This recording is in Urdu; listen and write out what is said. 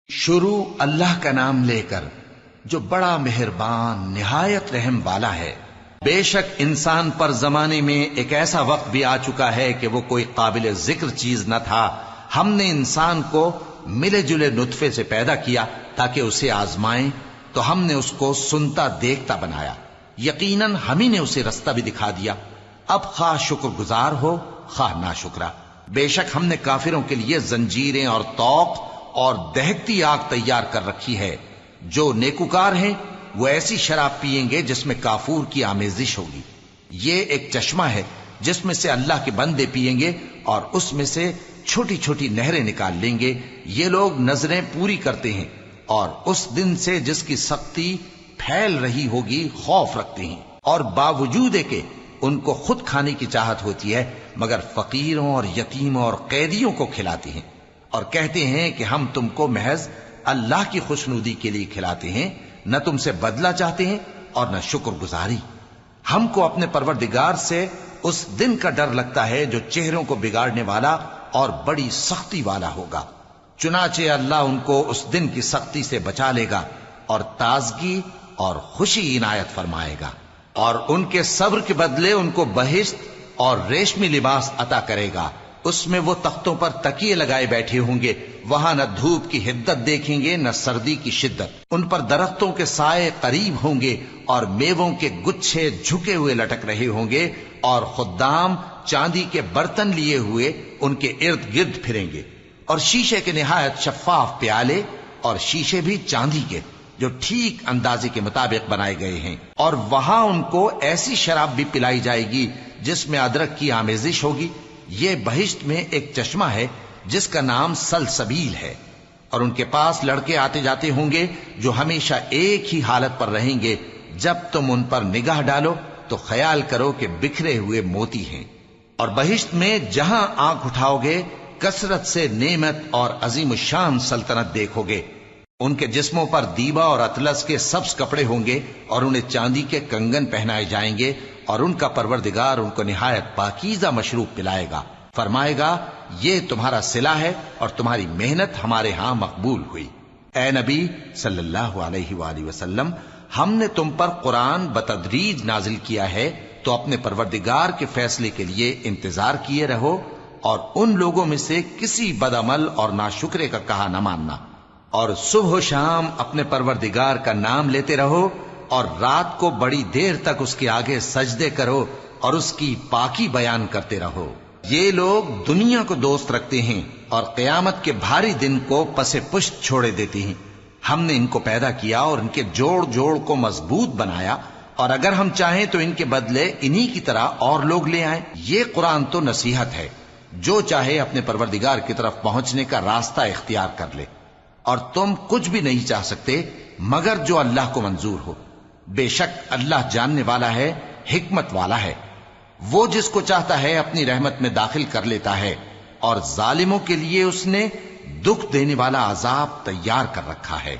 شروع اللہ کا نام لے کر جو بڑا مہربان نہایت رحم والا ہے۔ بے شک انسان پر زمانے میں ایک ایسا وقت بھی آ چکا ہے کہ وہ کوئی قابل ذکر چیز نہ تھا۔ ہم نے انسان کو ملے جلے نطفے سے پیدا کیا تاکہ اسے آزمائیں، تو ہم نے اس کو سنتا دیکھتا بنایا، یقیناً ہم ہی نے اسے رستہ بھی دکھا دیا۔ اب خواہ شکر گزار ہو خواہ ناشکرا۔ بے شک ہم نے کافروں کے لیے زنجیریں اور طوق اور دہکتی آگ تیار کر رکھی ہے۔ جو نیکوکار ہیں وہ ایسی شراب پیئیں گے جس میں کافور کی آمیزش ہوگی۔ یہ ایک چشمہ ہے جس میں سے اللہ کے بندے پیئیں گے اور اس میں سے چھوٹی چھوٹی نہریں نکال لیں گے۔ یہ لوگ نظریں پوری کرتے ہیں اور اس دن سے جس کی سختی پھیل رہی ہوگی خوف رکھتے ہیں، اور باوجود کہ ان کو خود کھانے کی چاہت ہوتی ہے مگر فقیروں اور یتیموں اور قیدیوں کو کھلاتے ہیں، اور کہتے ہیں کہ ہم تم کو محض اللہ کی خوشنودی کے لیے کھلاتے ہیں، نہ تم سے بدلہ چاہتے ہیں اور نہ شکر گزاری۔ ہم کو اپنے پروردگار سے اس دن کا ڈر لگتا ہے جو چہروں کو بگاڑنے والا اور بڑی سختی والا ہوگا۔ چنانچہ اللہ ان کو اس دن کی سختی سے بچا لے گا اور تازگی اور خوشی عنایت فرمائے گا، اور ان کے صبر کے بدلے ان کو بہشت اور ریشمی لباس عطا کرے گا۔ اس میں وہ تختوں پر تکیے لگائے بیٹھے ہوں گے، وہاں نہ دھوپ کی حدت دیکھیں گے نہ سردی کی شدت۔ ان پر درختوں کے سائے قریب ہوں گے اور میووں کے گچھے جھکے ہوئے لٹک رہے ہوں گے، اور خدام چاندی کے برتن لیے ہوئے ان کے ارد گرد پھریں گے، اور شیشے کے نہایت شفاف پیالے اور شیشے بھی چاندی کے جو ٹھیک اندازے کے مطابق بنائے گئے ہیں۔ اور وہاں ان کو ایسی شراب بھی پلائی جائے گی جس میں ادرک کی آمیزش ہوگی۔ یہ بہشت میں ایک چشمہ ہے جس کا نام سلسبیل ہے، اور ان کے پاس لڑکے آتے جاتے ہوں گے جو ہمیشہ ایک ہی حالت پر رہیں گے۔ جب تم ان پر نگاہ ڈالو تو خیال کرو کہ بکھرے ہوئے موتی ہیں۔ اور بہشت میں جہاں آنکھ اٹھاؤ گے کثرت سے نعمت اور عظیم الشان سلطنت دیکھو گے۔ ان کے جسموں پر دیبا اور اطلس کے سبز کپڑے ہوں گے، اور انہیں چاندی کے کنگن پہنائے جائیں گے، اور ان کا پروردگار ان کو نہایت پاکیزہ مشروب پلائے گا، فرمائے گا یہ تمہارا صلہ ہے اور تمہاری محنت ہمارے ہاں مقبول ہوئی۔ اے نبی صلی اللہ علیہ وآلہ وسلم، ہم نے تم پر قرآن بتدریج نازل کیا ہے، تو اپنے پروردگار کے فیصلے کے لیے انتظار کیے رہو، اور ان لوگوں میں سے کسی بدعمل اور ناشکرے کا کہا نہ ماننا، اور صبح و شام اپنے پروردگار کا نام لیتے رہو، اور رات کو بڑی دیر تک اس کے آگے سجدے کرو اور اس کی پاکی بیان کرتے رہو۔ یہ لوگ دنیا کو دوست رکھتے ہیں اور قیامت کے بھاری دن کو پس پشت چھوڑے دیتے ہیں۔ ہم نے ان کو پیدا کیا اور ان کے جوڑ جوڑ کو مضبوط بنایا، اور اگر ہم چاہیں تو ان کے بدلے انہی کی طرح اور لوگ لے آئیں۔ یہ قرآن تو نصیحت ہے، جو چاہے اپنے پروردگار کی طرف پہنچنے کا راستہ اختیار کر لے، اور تم کچھ بھی نہیں چاہ سکتے مگر جو اللہ کو منظور ہو۔ بے شک اللہ جاننے والا ہے، حکمت والا ہے۔ وہ جس کو چاہتا ہے اپنی رحمت میں داخل کر لیتا ہے، اور ظالموں کے لیے اس نے دکھ دینے والا عذاب تیار کر رکھا ہے۔